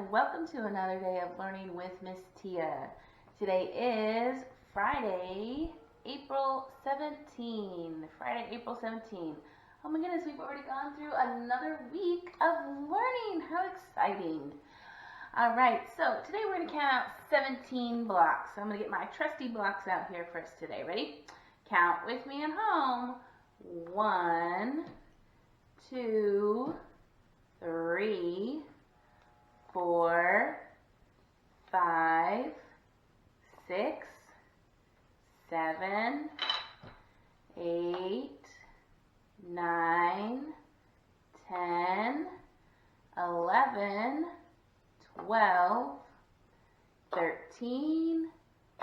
and welcome to another day of learning with Miss Tia. Today is Friday, April 17. Oh my goodness, we've already gone through another week of learning. How exciting. All right, so today we're going to count out 17 blocks. So I'm going to get my trusty blocks out here for us today. Ready? Count with me at home. 1, 2, 3, 4, 5, 6, 7, 8, 9, 10, 11, 12, 13,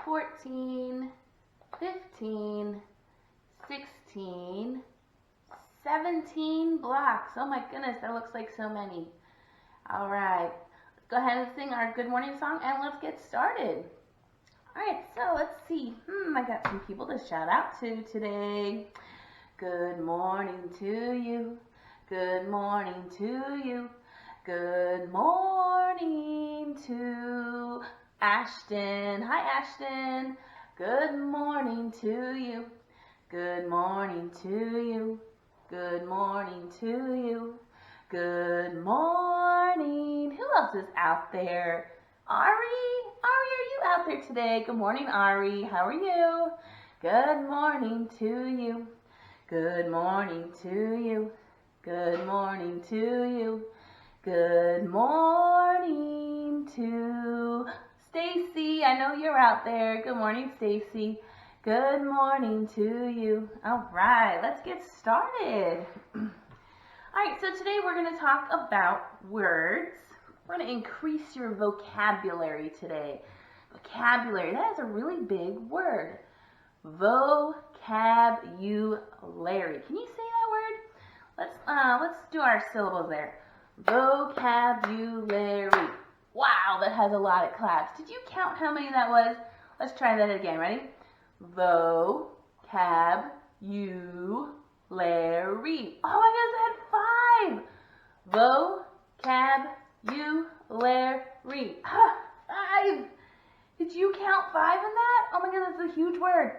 14, 15, 16, 17 blocks. Oh my goodness, that looks like so many. All right, let's go ahead and sing our good morning song and let's get started. All right, so let's see. I got some people to shout out to today. Good morning to you. Good morning to you. Good morning to Ashton. Hi, Ashton. Good morning to you. Good morning to you. Good morning to you. Good morning. Who else is out there? Ari? Ari, are you out there today? Good morning, Ari. How are you? Good morning to you. Good morning to you. Good morning to you. Good morning to Stacy. I know you're out there. Good morning, Stacy. Good morning to you. All right, let's get started. All right, so today we're going to talk about words. We're going to increase your vocabulary today. Vocabulary, that is a really big word. Vocabulary. Can you say that word? Let's do our syllables there. Vocabulary. Wow, that has a lot of claps. Did you count how many that was? Let's try that again. Ready? Vocabulary. Oh my goodness, I had 5. Vocabulary. 5. Did you count 5 in that? Oh my goodness, that's a huge word.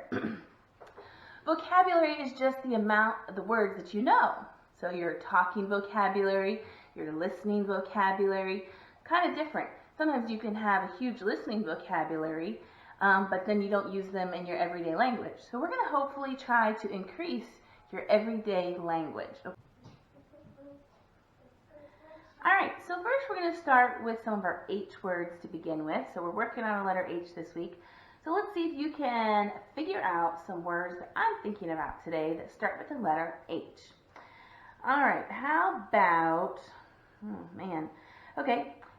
Vocabulary is just the amount of the words that you know. So your talking vocabulary, your listening vocabulary, kind of different. Sometimes you can have a huge listening vocabulary, but then you don't use them in your everyday language. So we're going to hopefully try to increase your everyday language. All right, so first we're going to start with some of our H words to begin with. So we're working on a letter H this week. So let's see if you can figure out some words that I'm thinking about today that start with the letter H. All right, how about,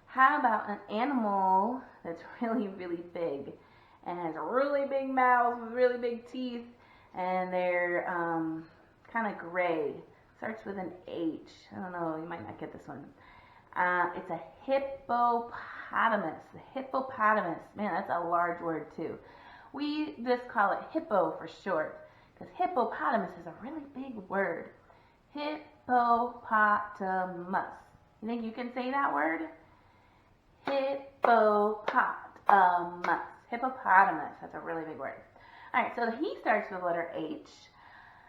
how about an animal that's really, really big and has a really big mouth with really big teeth, and they're kind of gray. Starts with an H. I don't know, you might not get this one. It's a hippopotamus. The hippopotamus. Man, that's a large word too. We just call it hippo for short, because hippopotamus is a really big word. Hippopotamus. You think you can say that word? Hippopotamus. Hippopotamus. That's a really big word. All right, so he starts with the letter H,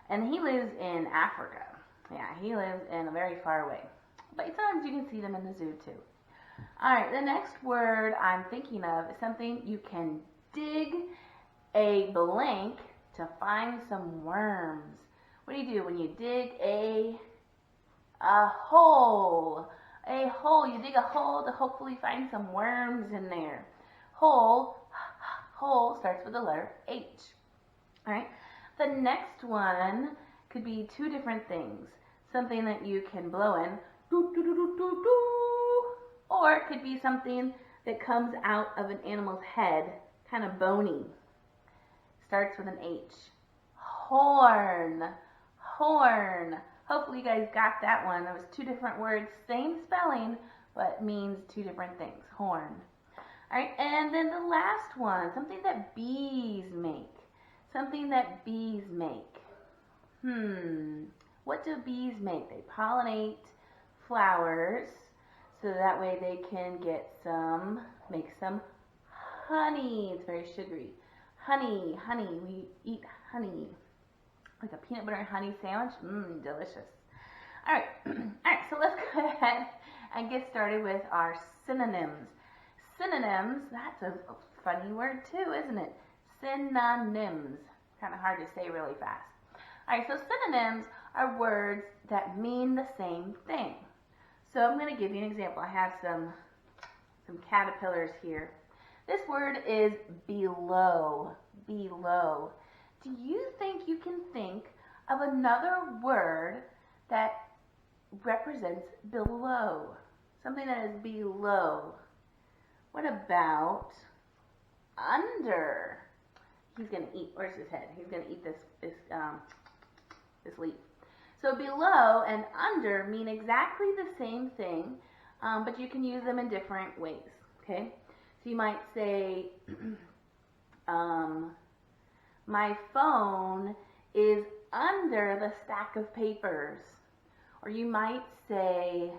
and he lives in Africa. Yeah, he lives in very far away. But sometimes you can see them in the zoo too. All right, the next word I'm thinking of is something you can dig a blank to find some worms. What do you do when you dig a hole? A hole. You dig a hole to hopefully find some worms in there. Hole starts with the letter H. All right. The next one could be two different things. Something that you can blow in, doo, doo, doo, doo, doo, doo, or it could be something that comes out of an animal's head, kind of bony. Starts with an H. Horn. Horn. Hopefully you guys got that one. There was two different words, same spelling, but means two different things. Horn. All right, and then the last one, something that bees make. Something that bees make. What do bees make? They pollinate flowers. so that way they can get some, make some honey. It's very sugary. Honey, honey, we eat honey. Like a peanut butter and honey sandwich, delicious. All right, so let's go ahead and get started with our synonyms. Synonyms, that's a funny word too, isn't it? Synonyms, kind of hard to say really fast. All right, so synonyms are words that mean the same thing. So I'm going to give you an example. I have some caterpillars here. This word is below, below. Do you think you can think of another word that represents below? Something that is below. What about under? He's going to eat, where's his head? He's going to eat this leaf. So below and under mean exactly the same thing, but you can use them in different ways, okay? So you might say, my phone is under the stack of papers. Or you might say,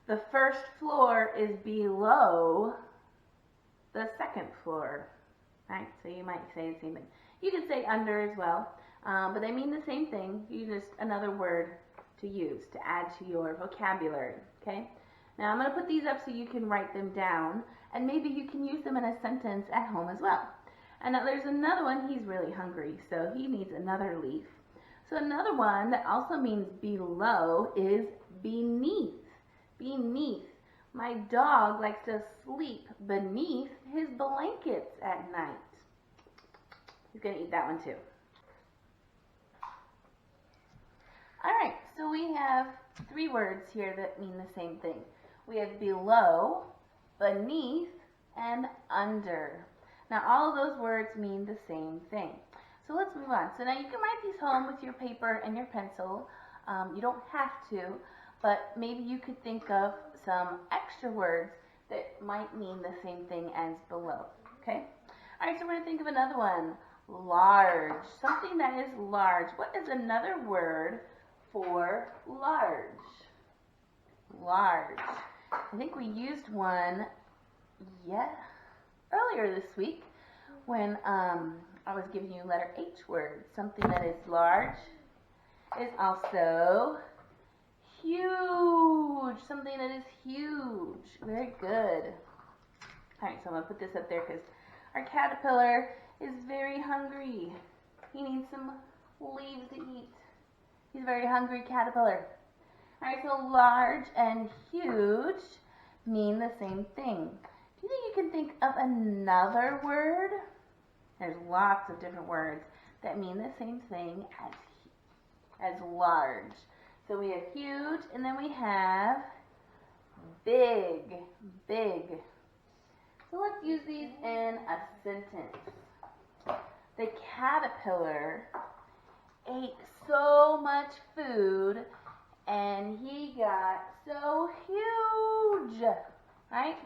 the first floor is below the second floor, right? So you might say the same thing. You can say under as well, but they mean the same thing. You just another word to use to add to your vocabulary, okay? Now I'm going to put these up so you can write them down, and maybe you can use them in a sentence at home as well. And now there's another one. He's really hungry, so he needs another leaf. So another one that also means below is beneath. Beneath. My dog likes to sleep beneath his blankets at night. He's going to eat that one too. All right, so we have three words here that mean the same thing. We have below, beneath, and under. Now all of those words mean the same thing. So let's move on. So now you can write these home with your paper and your pencil. You don't have to, but maybe you could think of some extra words that might mean the same thing as below, okay? All right, so we're going to think of another one. Large, something that is large. What is another word for large? Large. I think we used one earlier this week when I was giving you letter H words. Something that is large is also huge. Something that is huge. Very good. All right, so I'm going to put this up there because our caterpillar is very hungry. He needs some leaves to eat. He's a very hungry caterpillar. All right, so large and huge mean the same thing. Do you think you can think of another word? There's lots of different words that mean the same thing as large. So we have huge, and then we have big, big. So let's use these in a sentence. The caterpillar ate so much food and he got so huge, right?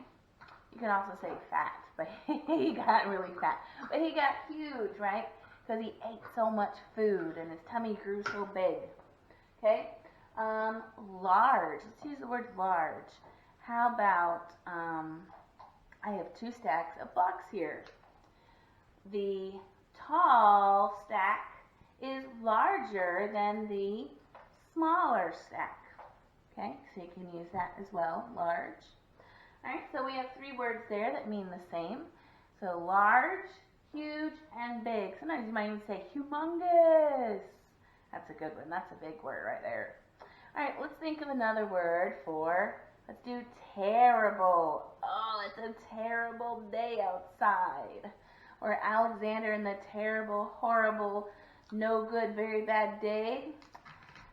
You can also say fat, but he got really fat. But he got huge, right? Because he ate so much food and his tummy grew so big. Okay? Large. Let's use the word large. How about, I have two stacks of blocks here. The tall stack is larger than the smaller stack. Okay, so you can use that as well, large. All right, so we have three words there that mean the same. So large, huge, and big. Sometimes you might even say humongous. That's a good one. That's a big word right there. All right, let's think of another word for, let's do terrible. Oh, it's a terrible day outside. Or Alexander in the terrible, horrible, no good, very bad day.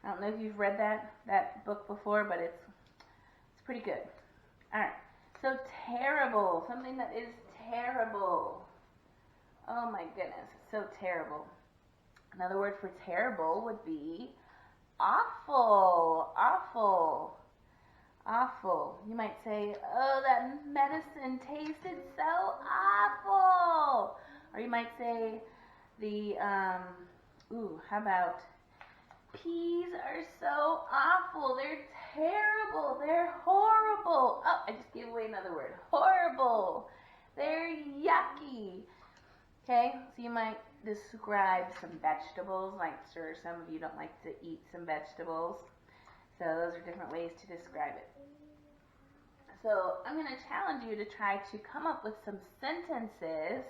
I don't know if you've read that book before, but it's pretty good. All right, so terrible, something that is terrible. Oh my goodness, it's so terrible. Another word for terrible would be awful, awful, awful. You might say, oh, that medicine tasted so awful. Or you might say how about Peas are so awful. They're terrible. They're horrible. Oh, I just gave away another word. Horrible. They're yucky. Okay, so you might describe some vegetables. Like, sure, some of you don't like to eat some vegetables. So those are different ways to describe it. So I'm going to challenge you to try to come up with some sentences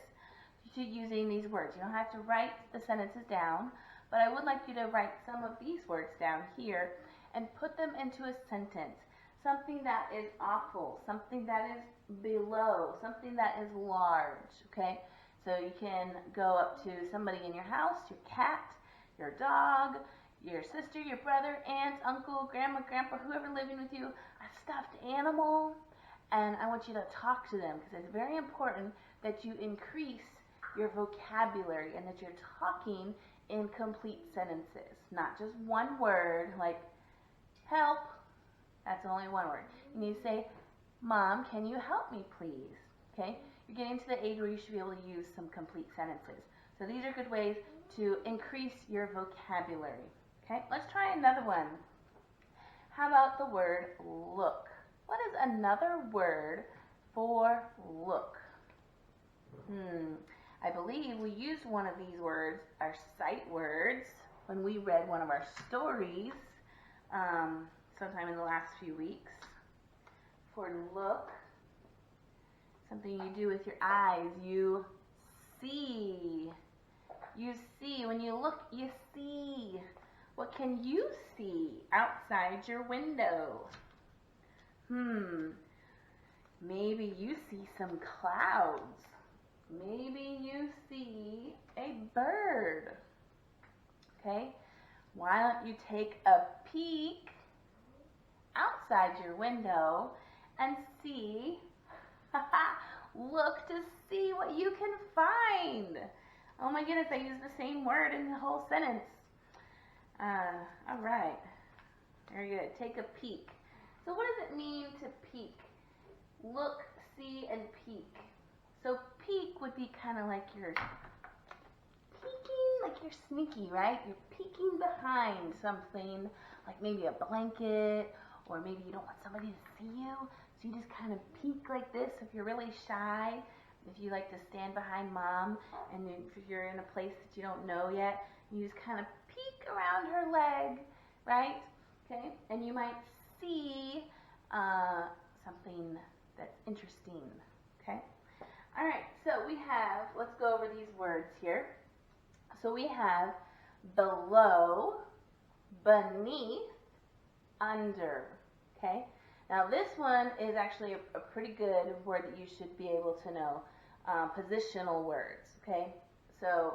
using these words. You don't have to write the sentences down, but I would like you to write some of these words down here and put them into a sentence. Something that is awful, something that is below, something that is large, okay? So you can go up to somebody in your house, your cat, your dog, your sister, your brother, aunt, uncle, grandma, grandpa, whoever living with you, a stuffed animal, and I want you to talk to them because it's very important that you increase your vocabulary and that you're talking in complete sentences, not just one word like help. That's only one word. You need to say, Mom, can you help me please? Okay? You're getting to the age where you should be able to use some complete sentences. So these are good ways to increase your vocabulary. Okay? Let's try another one. How about the word look? What is another word for look? I believe we used one of these words, our sight words, when we read one of our stories sometime in the last few weeks. For look, something you do with your eyes, you see. You see. When you look, you see. What can you see outside your window? Maybe you see some clouds. Maybe you see a bird. Okay? Why don't you take a peek outside your window and see, look to see what you can find. Oh my goodness, I used the same word in the whole sentence. All right. Very good. Take a peek. So what does it mean to peek? Look, see, and peek. So peek would be kind of like you're peeking, like you're sneaky, right? You're peeking behind something, like maybe a blanket, or maybe you don't want somebody to see you, so you just kind of peek like this if you're really shy. If you like to stand behind Mom, and if you're in a place that you don't know yet, you just kind of peek around her leg, right? Okay, and you might see something that's interesting, okay? All right, so we have, let's go over these words here. So we have below, beneath, under, okay? Now this one is actually a pretty good word that you should be able to know, positional words, okay? So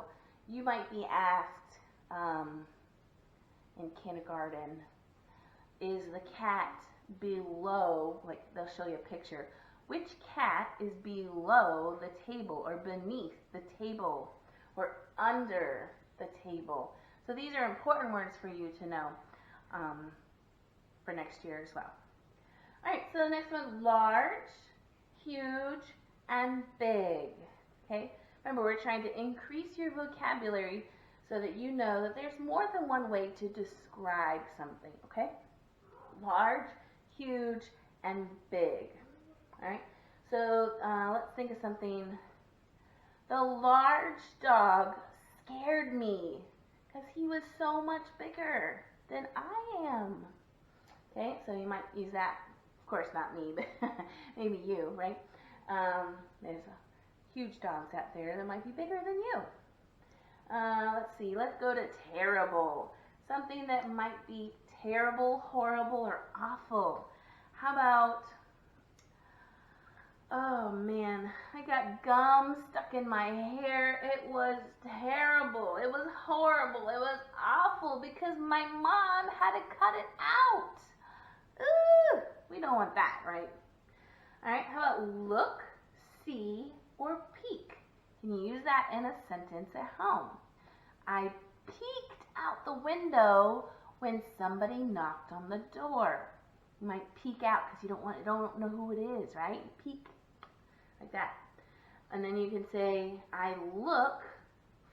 you might be asked in kindergarten, is the cat below, like they'll show you a picture, which cat is below the table or beneath the table or under the table? So these are important words for you to know for next year as well. All right, so the next one, large, huge, and big. Okay, remember we're trying to increase your vocabulary so that you know that there's more than one way to describe something, okay? Large, huge, and big. All right, so let's think of something. The large dog scared me because he was so much bigger than I am. Okay, so you might use that. Of course, not me, but maybe you, right? There's huge dogs out there that might be bigger than you. Let's see, let's go to terrible. Something that might be terrible, horrible, or awful. How about, oh man, I got gum stuck in my hair. It was terrible. It was horrible. It was awful because my mom had to cut it out. Ooh, we don't want that, right? All right, how about look, see, or peek? Can you use that in a sentence at home? I peeked out the window when somebody knocked on the door. You might peek out because you don't know who it is, right? Peek like that. And then you can say, I look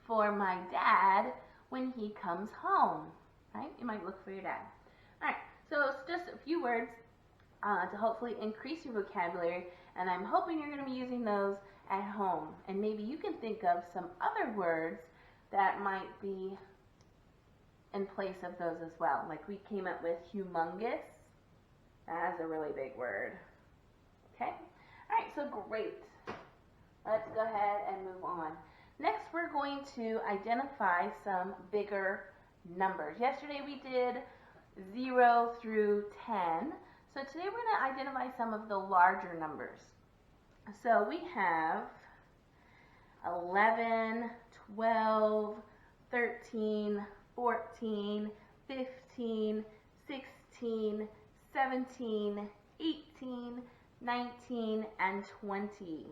for my dad when he comes home, right? You might look for your dad. All right, so it's just a few words to hopefully increase your vocabulary, and I'm hoping you're going to be using those at home. And maybe you can think of some other words that might be in place of those as well. Like we came up with humongous. That's a really big word. Okay? All right, so great. Let's go ahead and move on. Next, we're going to identify some bigger numbers. Yesterday we did 0 through 10. So today we're going to identify some of the larger numbers. So we have 11, 12, 13, 14, 15, 16, 17, 18, 19, and 20.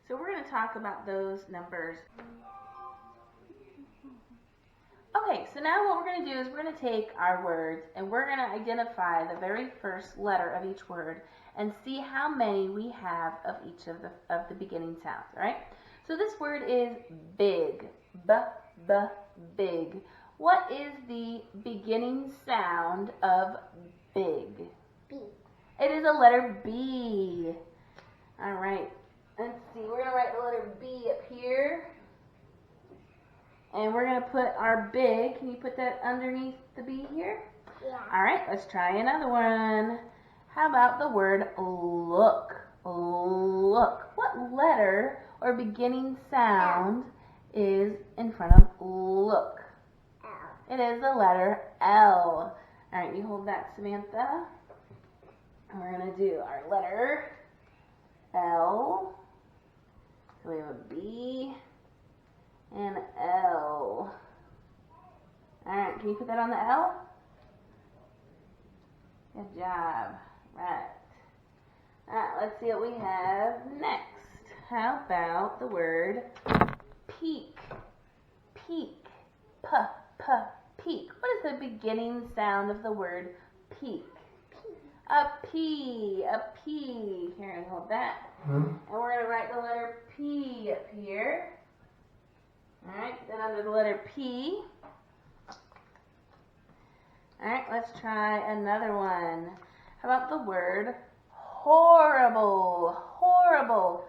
So we're going to talk about those numbers. Okay, so now what we're going to do is we're going to take our words and we're going to identify the very first letter of each word and see how many we have of each of the beginning sounds, all right? So this word is big, big. What is the beginning sound of big? B. It is a letter B. All right, let's see, we're going to write the letter B up here. And we're going to put our big, can you put that underneath the B here? Yeah. All right, let's try another one. How about the word look? Look. What letter or beginning sound is in front of look? L. It is the letter L. All right, you hold that, Samantha. And we're going to do our letter L. So we have a B and L. Alright, can you put that on the L? Good job. Right. Alright, let's see what we have next. How about the word peak? Peak. Peak. What is the beginning sound of the word peak? A P. A P. Here, hold that. And we're going to write the letter P up here. Alright, then under the letter P. Alright, let's try another one. How about the word horrible? Horrible.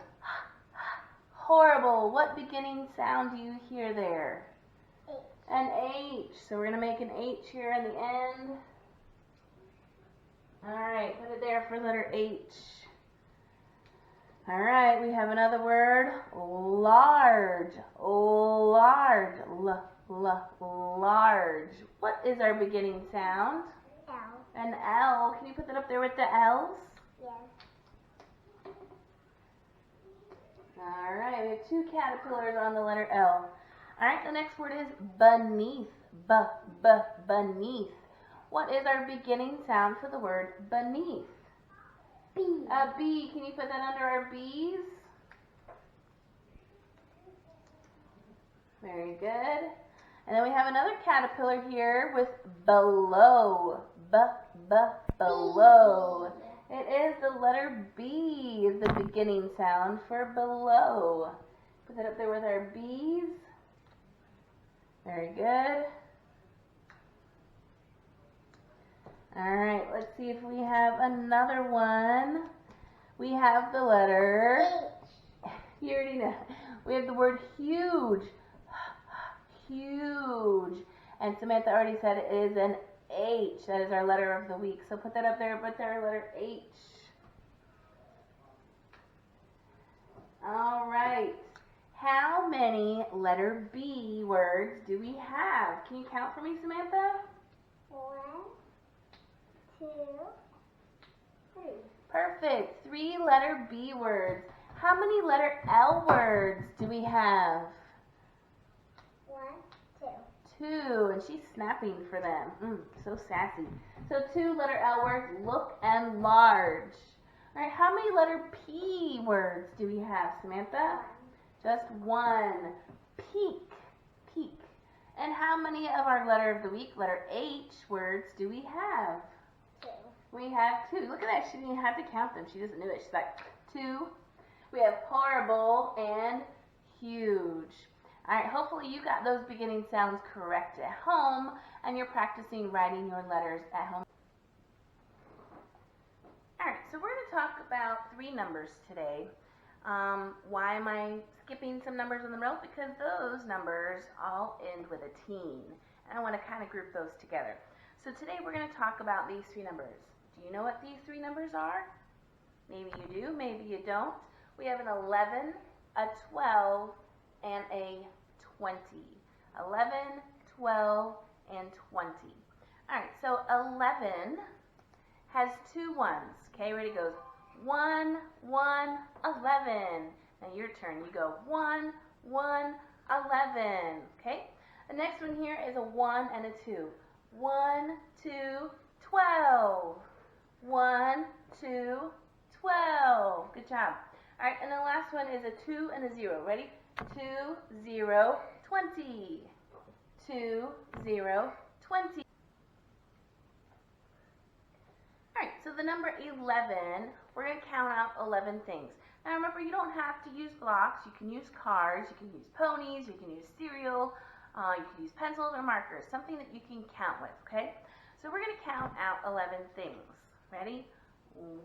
Horrible. What beginning sound do you hear there? H. An H. So we're going to make an H here in the end. Alright, put it there for letter H. All right, we have another word, large, large, large. What is our beginning sound? L. An L. Can you put that up there with the L's? Yes. All right, we have two caterpillars on the letter L. All right, the next word is beneath, beneath. What is our beginning sound for the word beneath? B. A B. Can you put that under our B's? Very good. And then we have another caterpillar here with below. Below. It is the letter B is the beginning sound for below. Put that up there with our B's. Very good. All right, let's see if we have another one. We have the letter H. You already know. We have the word huge. Huge. And Samantha already said it is an H. That is our letter of the week. So put that up there, put our letter H. All right. How many letter B words do we have? Can you count for me, Samantha? 1, 2, 3. Perfect. 3 letter B words. How many letter L words do we have? 1, 2. 2. And she's snapping for them. So sassy. So 2 letter L words, look and large. All right, how many letter P words do we have, Samantha? Just 1. Peak. Peak. And how many of our letter of the week, letter H words, do we have? 2. We have 2. Look at that. She didn't even have to count them. She just knew it. She's like, 2. We have horrible and huge. All right, hopefully you got those beginning sounds correct at home and you're practicing writing your letters at home. All right, so we're going to talk about 3 numbers today. Why am I skipping some numbers on the row? Because those numbers all end with a teen, and I want to kind of group those together. So today we're going to talk about these 3 numbers. Do you know what these 3 numbers are? Maybe you do, maybe you don't. We have an 11, a 12, and a 20. 11, 12, and 20. All right, so 11 has 2 ones. Okay, ready, goes 1, 1, 11. Now your turn, you go 1, 1, 11. Okay, the next one here is a 1 and a 2. 1, 2, 12. 1, 2, 12. Good job. All right, and the last one is a 2 and a 0. Ready? 2, 0, 20. 2, 0, 20. All right, so the number 11, we're going to count out 11 things. Now remember, you don't have to use blocks. You can use cards, you can use ponies, you can use cereal, you can use pencils or markers, something that you can count with, okay? So we're going to count out 11 things. Ready?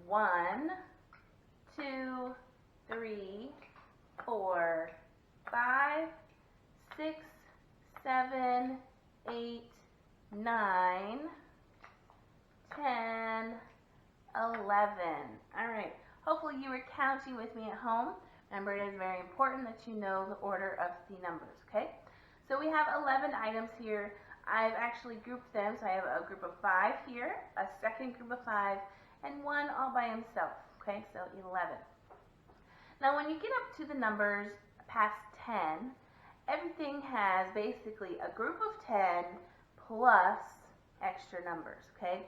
1, 2, 3, 4, 5, 6, 7, 8, 9, 10, 11. All right. Hopefully you were counting with me at home. Remember, it is very important that you know the order of the numbers, okay? So we have 11 items here. I've actually grouped them. So I have a group of 5 here, a second group of 5, and one all by himself, okay? So 11. Now when you get up to the numbers past 10, everything has basically a group of 10 plus extra numbers, okay?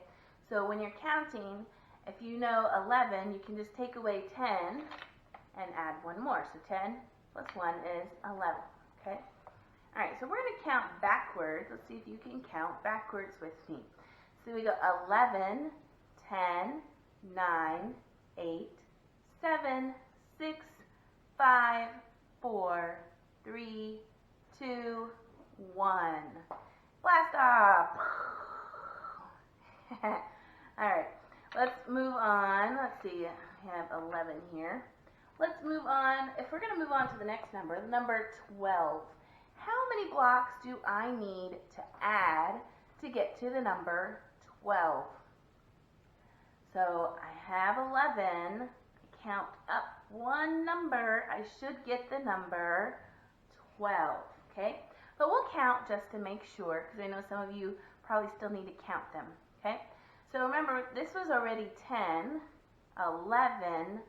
So when you're counting, if you know 11, you can just take away 10 and add one more. So 10 plus 1 is 11, okay? All right, so we're going to count backwards. Let's see if you can count backwards with me. So we go 11, 10, 9, 8, 7, 6, 5, 4, 3, 2, 1. Blast off! All right, let's move on. Let's see, I have 11 here. Let's move on. If we're going to move on to the next number, number 12. How many blocks do I need to add to get to the number 12? So I have 11. Count up one number. I should get the number 12, okay? But we'll count just to make sure, because I know some of you probably still need to count them, okay? So remember, this was already 10, 11,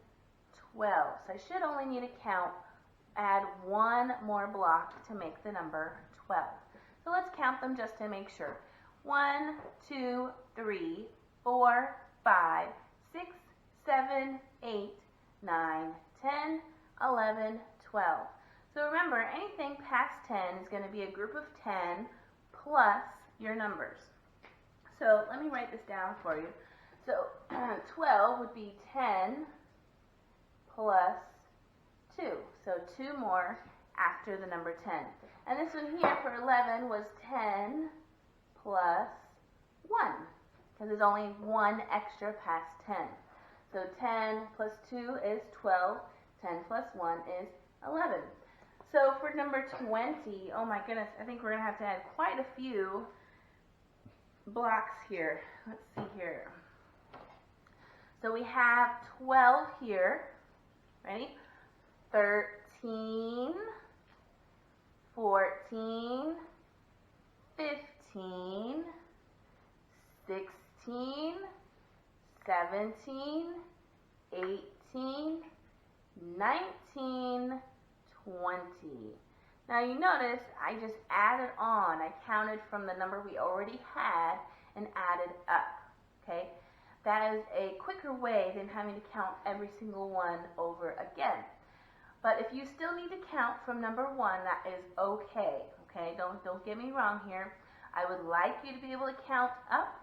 12. So I should only need to add one more block to make the number 12. So let's count them just to make sure. 1, 2, 3, 4, 5, 6, 7, 8, 9, 10, 11, 12. So remember, anything past 10 is going to be a group of 10 plus your numbers. So let me write this down for you. So 12 would be 10 plus 2. So 2 more after the number 10. And this one here for 11 was 10 plus 1, because there's only one extra past 10. So 10 plus 2 is 12. 10 plus 1 is 11. So for number 20, oh my goodness, I think we're going to have to add quite a few blocks here. Let's see here. So we have 12 here. Ready? 13, 14, 15, 16, 17, 18, 19, 20. Now you notice I just added on. I counted from the number we already had and added up, okay? That is a quicker way than having to count every single one over again. But if you still need to count from number 1, that is okay, okay? Don't get me wrong here. I would like you to be able to count up,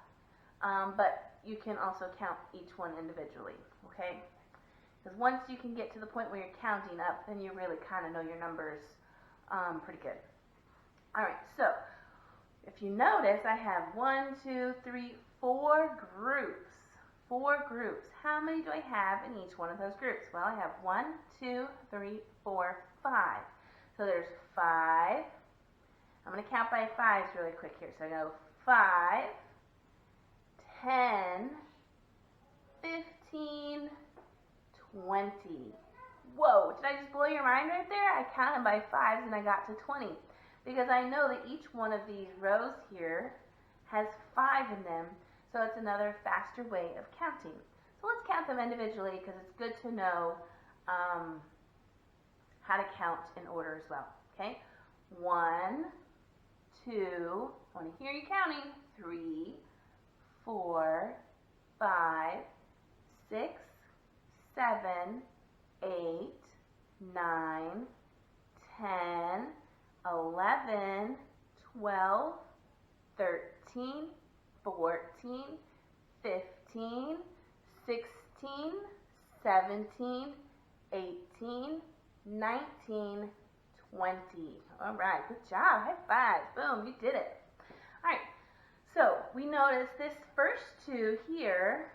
but you can also count each one individually, okay? Because once you can get to the point where you're counting up, then you really kind of know your numbers Pretty good. All right, so if you notice, I have 1, 2, 3, 4 groups. 4 groups. How many do I have in each one of those groups? Well, I have 1, 2, 3, 4, 5. So there's 5. I'm going to count by 5s really quick here. So I go 5, 10, 15, 20. Whoa, did I just blow your mind right there? I counted by 5s and I got to 20. Because I know that each one of these rows here has 5 in them. So it's another faster way of counting. So let's count them individually because it's good to know how to count in order as well. Okay? 1, 2, I want to hear you counting. 3, 4, 5, 6, 7, 8, 9, 10, 11, 12, 13, 14, 15, 16, 17, 18, 19, 20. All right, good job. High five. Boom, you did it. All right, so we noticed this first 2 here,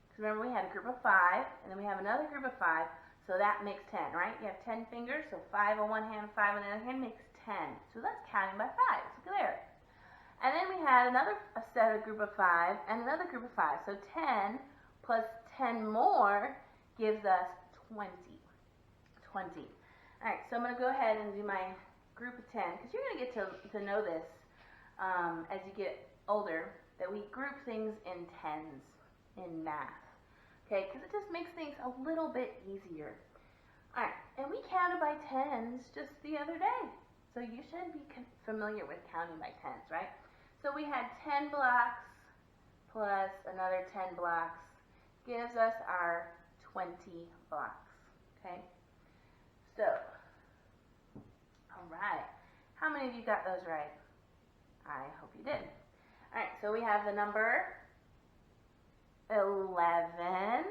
because remember we had a group of 5, and then we have another group of 5, so that makes 10, right? You have 10 fingers, so 5 on one hand, 5 on the other hand makes 10. So that's counting by 5s. Look there. And then we had a set of group of 5 and another group of 5. So 10 plus 10 more gives us 20. 20. All right, so I'm going to go ahead and do my group of 10, because you're going to get to know this as you get older, that we group things in tens in math. Okay, because it just makes things a little bit easier. All right, and we counted by 10s just the other day. So you should be familiar with counting by 10s, right? So we had 10 blocks plus another 10 blocks gives us our 20 blocks, okay? So, all right. How many of you got those right? I hope you did. All right, so we have the number 11,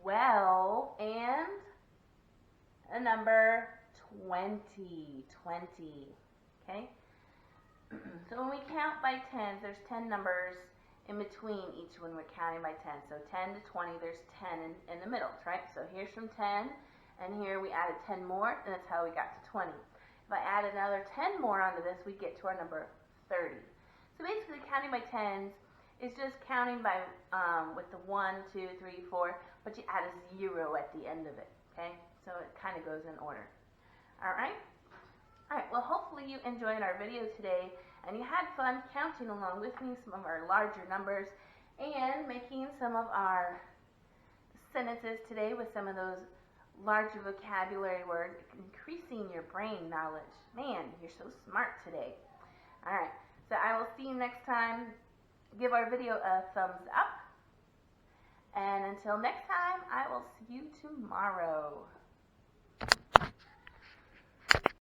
12, and a number 20, okay? So when we count by 10s, there's 10 numbers in between each one we're counting by 10. So 10 to 20, there's 10 in the middle, right? So here's from 10, and here we added 10 more, and that's how we got to 20. If I add another 10 more onto this, we get to our number 30. So basically counting by 10s is just counting by with the 1, 2, 3, 4, but you add a 0 at the end of it, okay? So it kind of goes in order. All right? All right, well, hopefully you enjoyed our video today and you had fun counting along with me some of our larger numbers and making some of our sentences today with some of those larger vocabulary words, increasing your brain knowledge. Man, you're so smart today. All right, so I will see you next time. Give our video a thumbs up. And until next time, I will see you tomorrow.